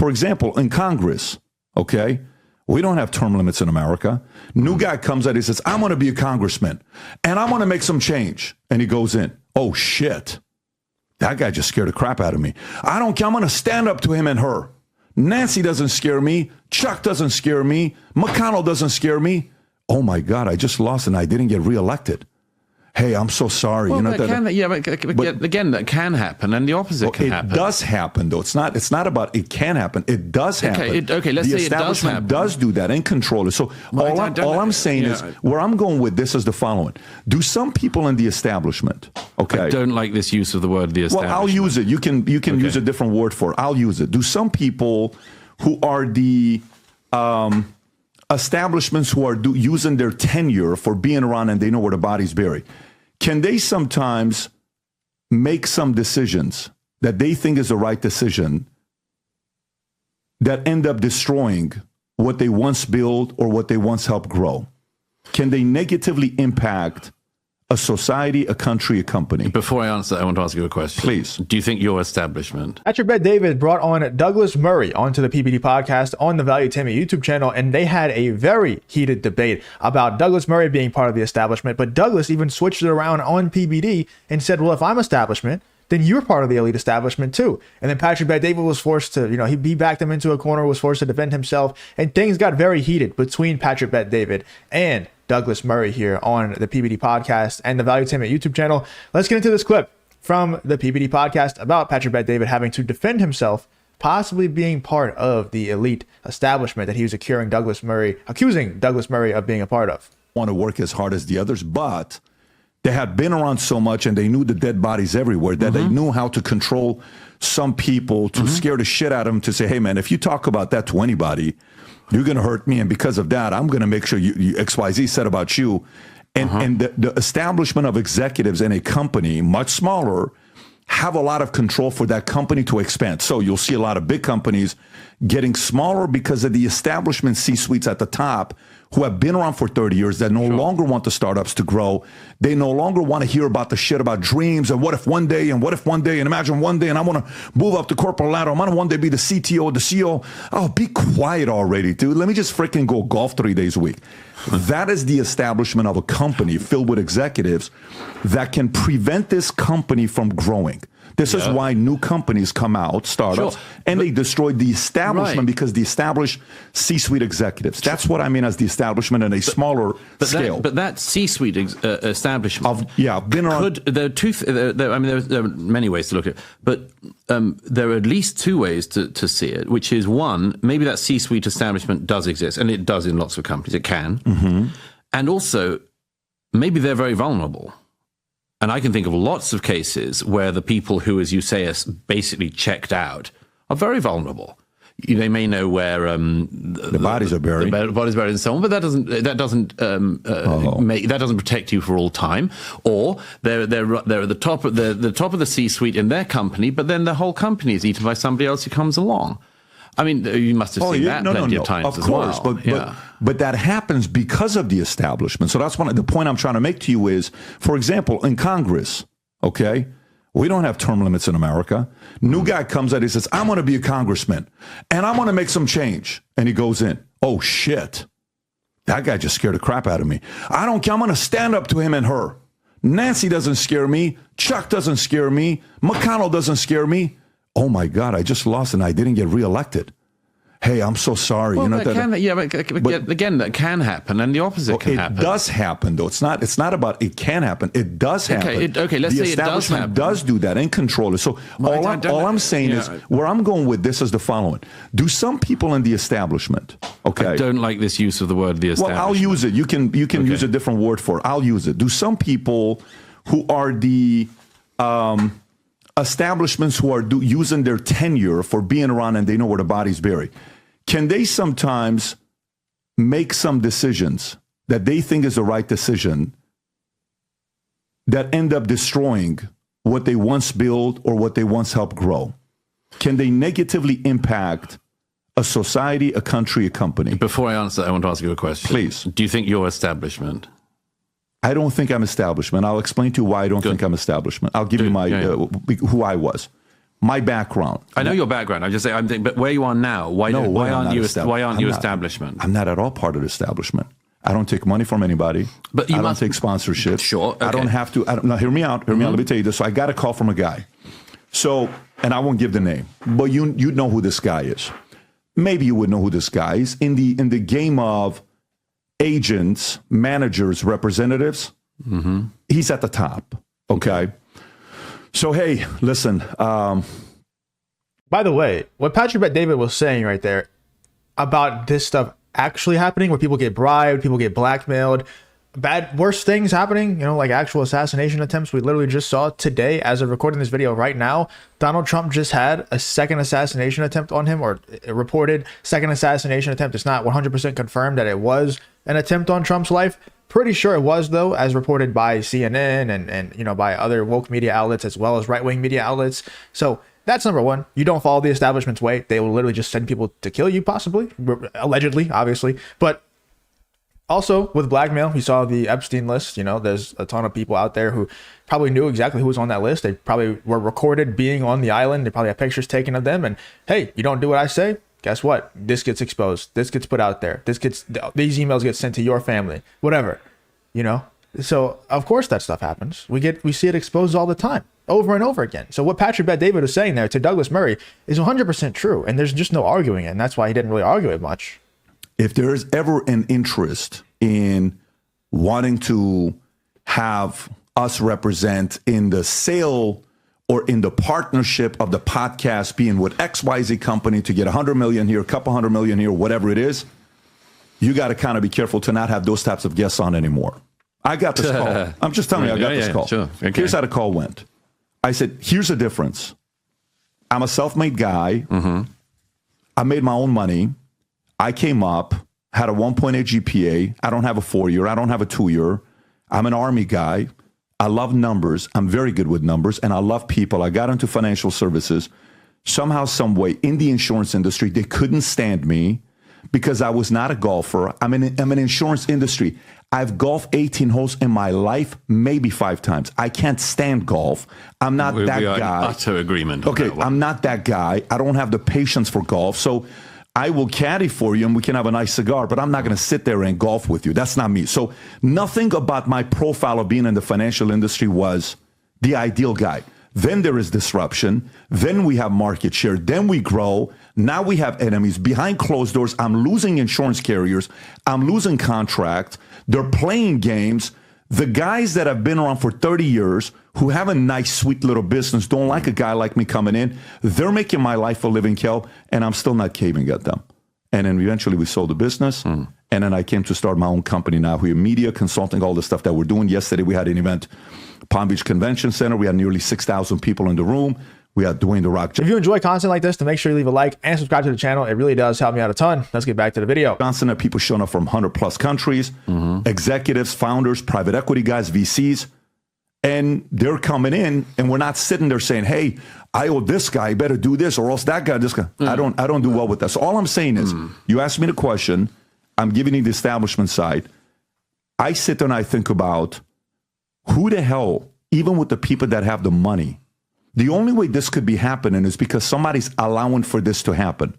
For example, in Congress, okay, we don't have term limits in America. New guy comes out, he says, I'm going to be a congressman and I'm going to make some change. And he goes in. Oh, shit. That guy just scared the crap out of me. I don't care. I'm going to stand up to him and her. Nancy doesn't scare me. Chuck doesn't scare me. McConnell doesn't scare me. Oh, my God, I just lost and I didn't get reelected. Hey, I'm so sorry. Well, but again, that can happen, and the opposite can happen. It does happen, though. It's not about it can happen. It does happen. Okay, let's say it does happen. The establishment does do that and control it. So all I'm saying is, where I'm going with this is the following. Do some people in the establishment, okay? I don't like this use of the word the establishment. Well, I'll use it. You can use a different word for it. I'll use it. Do some people who are the establishments who are using their tenure for being around and they know where the body's buried, can they sometimes make some decisions that they think is the right decision that end up destroying what they once built or what they once helped grow? Can they negatively impact a society, a country, a company? Before I answer, I want to ask you a question. Please. Do you think your establishment... Patrick Bet-David brought on Douglas Murray onto the PBD Podcast on the Valuetainment YouTube channel, and they had a very heated debate about Douglas Murray being part of the establishment. But Douglas even switched it around on PBD and said, well, if I'm establishment, then you're part of the elite establishment too. And then Patrick Bet-David was forced to, he backed him into a corner, was forced to defend himself, and things got very heated between Patrick Bet-David and Douglas Murray here on the PBD Podcast and the Valuetainment YouTube channel. Let's get into this clip from the PBD Podcast about Patrick Bet-David having to defend himself, possibly being part of the elite establishment that he was accusing Douglas Murray of being a part of. Want to work as hard as the others, but they had been around so much and they knew the dead bodies everywhere that they knew how to control some people to scare the shit out of them, to say, hey, man, if you talk about that to anybody, you're going to hurt me. And because of that, I'm going to make sure you XYZ said about you. And the establishment of executives in a company, much smaller, have a lot of control for that company to expand. So you'll see a lot of big companies getting smaller because of the establishment C-suites at the top who have been around for 30 years that no longer want the startups to grow. They no longer want to hear about the shit about dreams and what if one day and imagine one day and I want to move up the corporate ladder. I want to one day be the CTO or the CEO. Oh, be quiet already, dude. Let me just freaking go golf 3 days a week. That is the establishment of a company filled with executives that can prevent this company from growing. This is why new companies come out, startups, and they destroy the establishment because the established C-suite executives. That's what I mean as the establishment in a smaller scale. But that C-suite establishment, been around. There are many ways to look at it, but there are at least two ways to see it, which is one, maybe that C-suite establishment does exist, and it does in lots of companies. It can. And also, maybe they're very vulnerable. And I can think of lots of cases where the people who, as you say, are basically checked out are very vulnerable. They may know where the bodies are buried, the bodies buried, and so on. But that doesn't protect you for all time. Or they're at the top of the C-suite in their company, but then the whole company is eaten by somebody else who comes along. I mean, you must have seen that plenty of times as well. Of course, but that happens because of the establishment. So that's the point I'm trying to make to you is, for example, in Congress, okay, we don't have term limits in America. New guy comes out, he says, I'm going to be a congressman and I'm going to make some change. And he goes in. Oh, shit. That guy just scared the crap out of me. I don't care. I'm going to stand up to him and her. Nancy doesn't scare me. Chuck doesn't scare me. McConnell doesn't scare me. Oh, my God, I just lost and I didn't get reelected. Hey, I'm so sorry. Well, again, that can happen, and the opposite can happen. It does happen, though. It's not about it can happen. It does happen. Let's say it does happen. Does do that and control it. So all I'm saying is, where I'm going with this is the following. Do some people in the establishment, okay? I don't like this use of the word the establishment. Well, I'll use it. You can use a different word for it. I'll use it. Do some people who are the establishments who are using their tenure for being around and they know where the body's buried, can they sometimes make some decisions that they think is the right decision that end up destroying what they once built or what they once helped grow? Can they negatively impact a society, a country, a company? Before I answer, I want to ask you a question. Please. Do you think your establishment... I don't think I'm establishment. I'll explain to you why I don't think I'm establishment. I'll give you my who I was. my background. I know your background. I'm just saying, but where you are now, why aren't you establishment? I'm not at all part of the establishment. I don't take money from anybody. But I don't take sponsorship. Sure. Okay. I don't have to. Now, hear me out. Let me tell you this. So I got a call from a guy. So, and I won't give the name, but you know who this guy is. Maybe you would know who this guy is. In the game of agents, managers, representatives, he's at the top. Okay. So, hey, listen. By the way, what Patrick Bet David was saying right there about this stuff actually happening, where people get bribed, people get blackmailed, worse things happening, like actual assassination attempts. We literally just saw today, as of recording this video right now, Donald Trump just had a second assassination attempt on him, or a reported second assassination attempt. It's not 100% confirmed that it was an attempt on Trump's life. Pretty sure it was, though, as reported by CNN and by other woke media outlets, as well as right-wing media outlets. So that's number one. You don't follow the establishment's way. They will literally just send people to kill you, possibly, allegedly, obviously. But also with blackmail, we saw the Epstein list. There's a ton of people out there who probably knew exactly who was on that list. They probably were recorded being on the island. They probably have pictures taken of them. And hey, you don't do what I say, guess what? This gets exposed. This gets put out there. These emails get sent to your family, whatever, So of course that stuff happens. We see it exposed all the time, over and over again. So what Patrick Bet David was saying there to Douglas Murray is 100% true. And there's just no arguing it. And that's why he didn't really argue it much. If there is ever an interest in wanting to have us represent in the sale or in the partnership of the podcast being with XYZ company to get 100 million here, a couple 100 million here, whatever it is, you got to kind of be careful to not have those types of guests on anymore. I got this call. I'm just telling you, I got this call. Sure. Okay. Here's how the call went. I said, here's the difference. I'm a self-made guy. I made my own money. I came up, had a 1.8 GPA. I don't have a 4-year. I don't have a 2-year. I'm an Army guy. I love numbers. I'm very good with numbers, and I love people. I got into financial services. Somehow, some way, in the insurance industry, they couldn't stand me because I was not a golfer. I'm in insurance industry. I've golfed 18 holes in my life, maybe 5 times. I can't stand golf. I'm not that guy. We are in utter agreement. Okay, I'm not that guy. I don't have the patience for golf. So I will caddy for you and we can have a nice cigar, but I'm not going to sit there and golf with you. That's not me. So nothing about my profile of being in the financial industry was the ideal guy. Then there is disruption. Then we have market share. Then we grow. Now we have enemies. Behind closed doors, I'm losing insurance carriers. I'm losing contracts. They're playing games. The guys that have been around for 30 years who have a nice, sweet little business don't like a guy like me coming in. They're making my life a living hell, and I'm still not caving at them. And then eventually we sold the business. And then I came to start my own company now. We have media, consulting, all the stuff that we're doing. Yesterday we had an event, Palm Beach Convention Center. We had nearly 6,000 people in the room. We had Dwayne The Rock. If you enjoy content like this, then make sure you leave a like and subscribe to the channel. It really does help me out a ton. Let's get back to the video. Constant people showing up from 100 plus countries, executives, founders, private equity guys, VCs. And they're coming in and we're not sitting there saying, hey, I owe this guy, better do this, or else that guy, this guy. I don't do well with that. So all I'm saying is, you asked me the question, I'm giving you the establishment side. I sit there and I think about who the hell, even with the people that have the money, the only way this could be happening is because somebody's allowing for this to happen.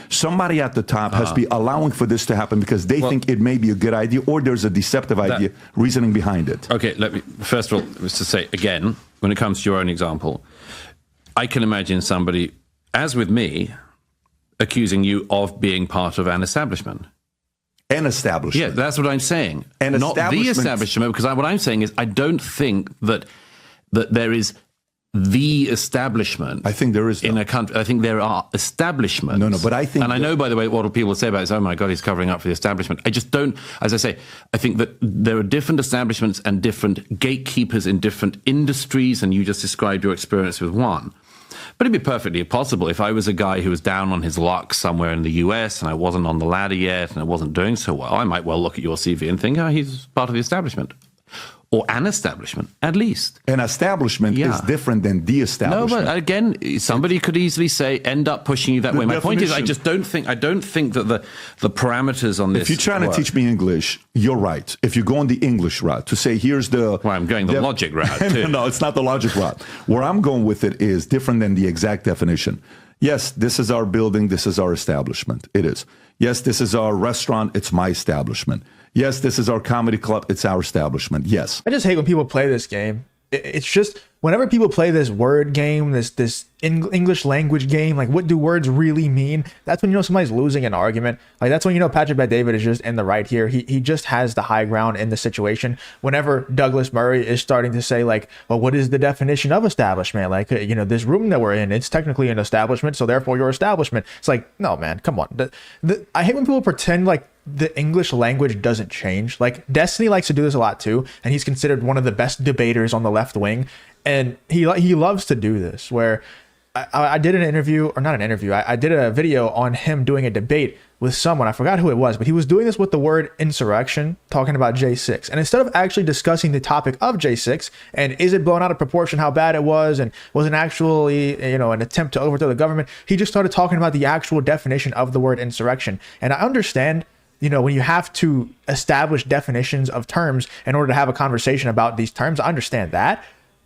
Somebody at the top has to be allowing for this to happen because they think it may be a good idea or there's a deceptive idea, reasoning behind it. Okay, let me, first of all, was to say, again, when it comes to your own example, I can imagine somebody, as with me, accusing you of being part of an establishment. An establishment. Yeah, that's what I'm saying. Not the establishment, because what I'm saying is I don't think that there is the establishment. I think there is in a country. I think there are establishments. No, but I think, and I know, by the way, what people say about it is, oh my God, he's covering up for the establishment. I just don't. As I say, I think that there are different establishments and different gatekeepers in different industries, and you just described your experience with one. But it'd be perfectly possible if I was a guy who was down on his luck somewhere in the US and I wasn't on the ladder yet and I wasn't doing so well, I might well look at your CV and think, oh, he's part of the establishment. or an establishment, at least. An establishment is different than the No, establishment. but again, somebody could easily say, end up pushing you that way. My point is, I definition- don't think that the parameters on this. If you're trying to teach me English, you're right. If you go on the English route to say, here's the... Well, I'm going the logic route, too. No, it's not the logic route. Where I'm going with it is different than the exact definition. Yes, this is our building. This is our establishment. It is. Yes, this is our restaurant. It's my establishment. Yes, this is our comedy club. It's our establishment. Yes. I just hate when people play this game. It's just whenever people play this word game, this English language game, like what do words really mean? That's when you know somebody's losing an argument. Like that's when you know Patrick Bet-David is just in the right here. He just has the high ground in the situation. Whenever Douglas Murray is starting to say like, well, what is the definition of establishment? Like, this room that we're in, it's technically an establishment, so therefore your establishment. It's like, no, man, come on. I hate when people pretend like the English language doesn't change. Like Destiny likes to do this a lot too, and he's considered one of the best debaters on the left wing, and he loves to do this. Where I did an interview, or not an interview, I did a video on him doing a debate with someone. I forgot who it was, but he was doing this with the word insurrection, talking about J6. And instead of actually discussing the topic of J6 and is it blown out of proportion, how bad it was, and was it actually, an attempt to overthrow the government, he just started talking about the actual definition of the word insurrection. And I understand, when you have to establish definitions of terms in order to have a conversation about these terms, I understand that.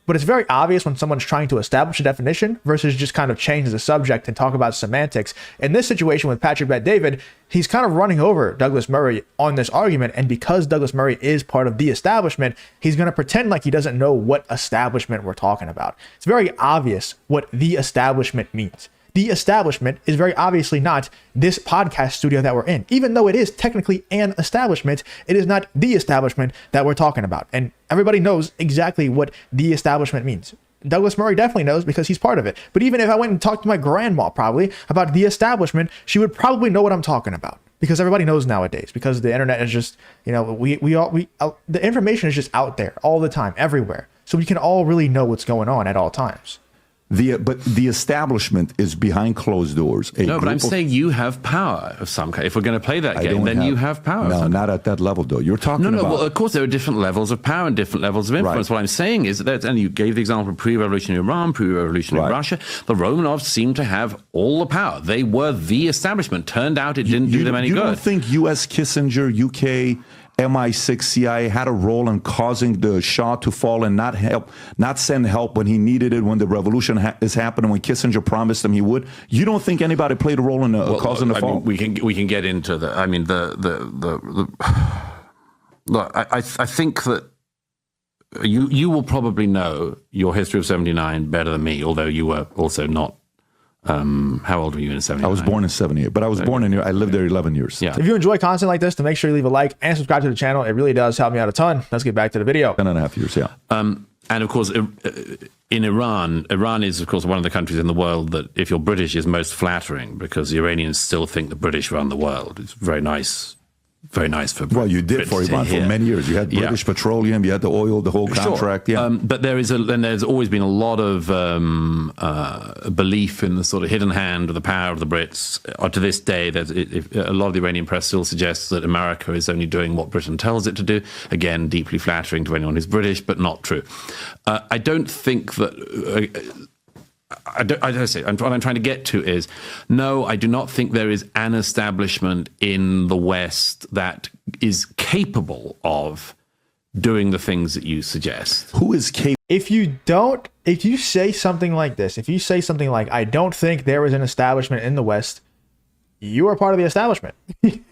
But it's very obvious when someone's trying to establish a definition versus just kind of change the subject and talk about semantics. In this situation with Patrick Bet-David, he's kind of running over Douglas Murray on this argument. And because Douglas Murray is part of the establishment, he's going to pretend like he doesn't know what establishment we're talking about. It's very obvious what the establishment means. The establishment is very obviously not this podcast studio that we're in. Even though it is technically an establishment, it is not the establishment that we're talking about. And everybody knows exactly what the establishment means. Douglas Murray definitely knows because he's part of it. But even if I went and talked to my grandma probably about the establishment, she would probably know what I'm talking about. Because everybody knows nowadays, because the internet is just, the information is just out there all the time, everywhere. So we can all really know what's going on at all times. But the establishment is behind closed doors. No, but I'm saying you have power of some kind. If we're going to play that game, then you have power. No, not at that level, though. You're talking about... No, well, of course, there are different levels of power and different levels of influence. Right. What I'm saying is that, and you gave the example of pre-revolutionary Iran, pre-revolutionary Russia, the Romanovs seemed to have all the power. They were the establishment. Turned out it didn't do them any good. You don't think U.S., Kissinger, UK... MI6, CIA had a role in causing the Shah to fall and not send help when he needed it, when the revolution is happening, when Kissinger promised him he would? You don't think anybody played a role in causing the fall? We can get into the. I mean, look, I think that you will probably know your history of '79 better than me, although you were also not. How old were you in '79? I was born in '78, but I was born in here. I lived there 11 years. Yeah. If you enjoy content like this, then make sure you leave a like and subscribe to the channel. It really does help me out a ton. Let's get back to the video. 10.5 years, yeah. And of course, in Iran is, of course, one of the countries in the world that, if you're British, is most flattering, because the Iranians still think the British run the world. It's very nice. Very nice for Britain. Well, you did for Iran for many years. You had British Petroleum, you had the oil, the whole contract. Sure. But there's always been a lot of belief in the sort of hidden hand of the power of the Brits. To this day, a lot of the Iranian press still suggests that America is only doing what Britain tells it to do. Again, deeply flattering to anyone who's British, but not true. I don't think that... I don't say. What I'm trying to get to is, no, I do not think there is an establishment in the West that is capable of doing the things that you suggest. Who is capable? If you say something like this, if you say something like, I don't think there is an establishment in the West, you are part of the establishment.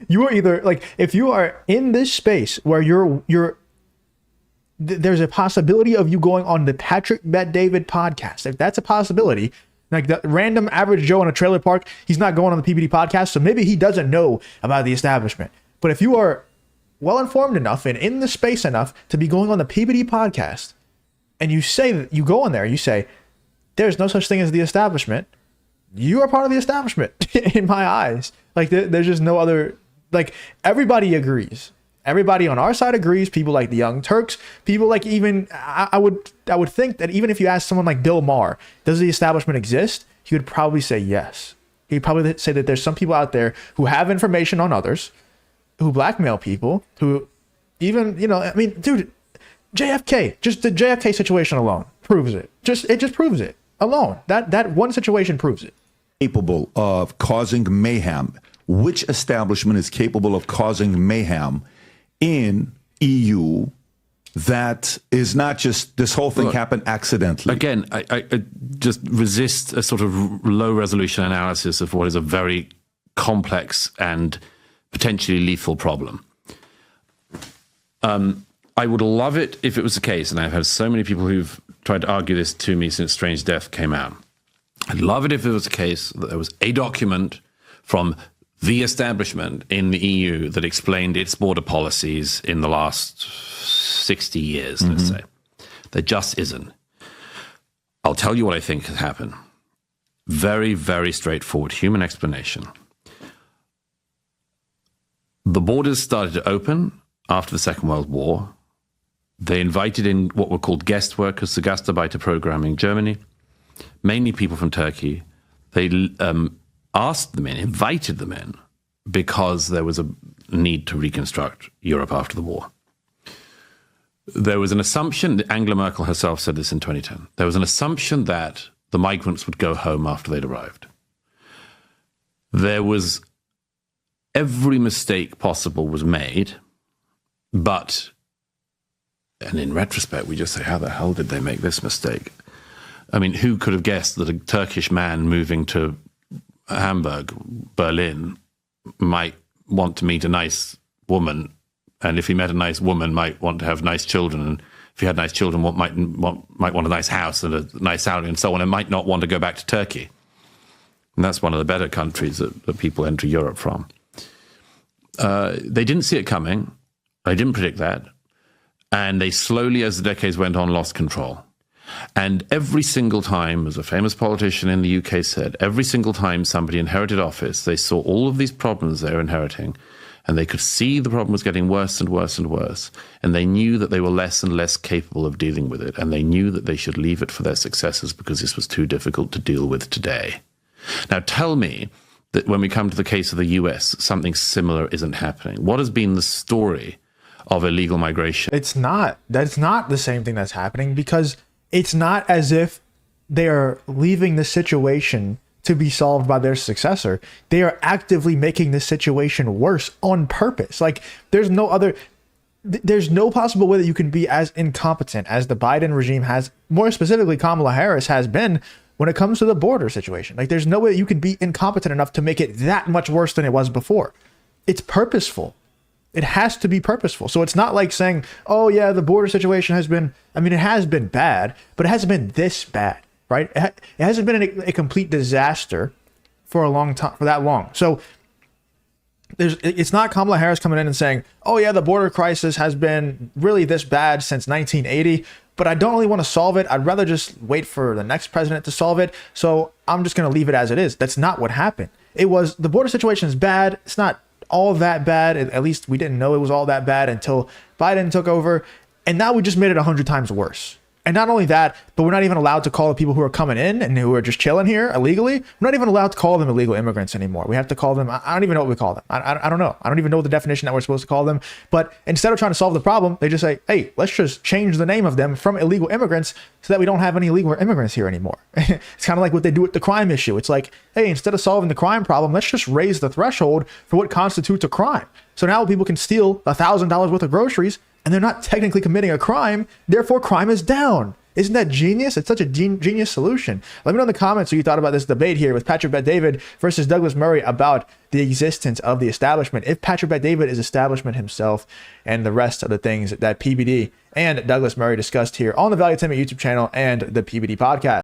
You are either, like, if you are in this space where there's a possibility of you going on the Patrick Bet-David podcast. If that's a possibility, like the random average Joe in a trailer park, he's not going on the PBD podcast, so maybe he doesn't know about the establishment. But if you are well-informed enough and in the space enough to be going on the PBD podcast, and you say that you go on there, you say, there's no such thing as the establishment, you are part of the establishment in my eyes. Like there's just no other, like everybody agrees. Everybody on our side agrees. People like the Young Turks, people like even, I would think that even if you ask someone like Bill Maher, does the establishment exist? He would probably say yes. He'd probably say that there's some people out there who have information on others, who blackmail people, who even, I mean, dude, JFK, just the JFK situation alone proves it. It just proves it alone. That one situation proves it. Capable of causing mayhem. Which establishment is capable of causing mayhem in EU that is not just this whole thing happened accidentally? Again, I just resist a sort of low resolution analysis of what is a very complex and potentially lethal problem. I would love it if it was the case, and I've had so many people who've tried to argue this to me since Strange Death came out. I'd love it if it was the case that there was a document from the establishment in the EU that explained its border policies in the last 60 years, let's say. There just isn't. I'll tell you what I think has happened. Very, very straightforward human explanation. The borders started to open after the Second World War. They invited in what were called guest workers, the Gastarbeiter program in Germany, mainly people from Turkey. They asked them in, invited them in, because there was a need to reconstruct Europe after the war. There was an assumption, Angela Merkel herself said this in 2010, there was an assumption that the migrants would go home after they'd arrived. There was every mistake possible was made, but, and in retrospect, we just say, how the hell did they make this mistake? I mean, who could have guessed that a Turkish man moving to Hamburg, Berlin, might want to meet a nice woman, and if he met a nice woman, might want to have nice children, and if he had nice children, might want a nice house and a nice salary and so on, and might not want to go back to Turkey. And that's one of the better countries that people enter Europe from. They didn't see it coming. They didn't predict that. And they slowly, as the decades went on, lost control. And every single time, as a famous politician in the UK said, every single time somebody inherited office, they saw all of these problems they were inheriting, and they could see the problem was getting worse and worse and worse. And they knew that they were less and less capable of dealing with it. And they knew that they should leave it for their successors because this was too difficult to deal with today. Now, tell me that when we come to the case of the US, something similar isn't happening. What has been the story of illegal migration? It's not. That's not the same thing that's happening, because it's not as if they are leaving the situation to be solved by their successor. They are actively making the situation worse on purpose. Like, there's no possible way that you can be as incompetent as the Biden regime has, more specifically Kamala Harris has been, when it comes to the border situation. Like, there's no way you can be incompetent enough to make it that much worse than it was before. It's purposeful. It has to be purposeful. So it's not like saying, oh yeah, the border situation has been, I mean, it has been bad, but it hasn't been this bad, right? It hasn't been a complete disaster for a long time, for that long. So it's not Kamala Harris coming in and saying, oh yeah, the border crisis has been really this bad since 1980, but I don't really want to solve it. I'd rather just wait for the next president to solve it. So I'm just going to leave it as it is. That's not what happened. It was, the border situation is bad. It's not all that bad. At least we didn't know it was all that bad until Biden took over. And now we just made it 100 times worse. And not only that, but we're not even allowed to call the people who are coming in and who are just chilling here illegally. We're not even allowed to call them illegal immigrants anymore. We have to call them, I don't even know what we call them. I don't know. I don't even know the definition that we're supposed to call them. But instead of trying to solve the problem, they just say, hey, let's just change the name of them from illegal immigrants so that we don't have any illegal immigrants here anymore. It's kind of like what they do with the crime issue. It's like, hey, instead of solving the crime problem, let's just raise the threshold for what constitutes a crime. So now people can steal $1,000 worth of groceries and they're not technically committing a crime. Therefore, crime is down. Isn't that genius? It's such a genius solution. Let me know in the comments what you thought about this debate here with Patrick Bet-David versus Douglas Murray about the existence of the establishment. If Patrick Bet-David is establishment himself, and the rest of the things that PBD and Douglas Murray discussed here on the Value Entertainment YouTube channel and the PBD Podcast.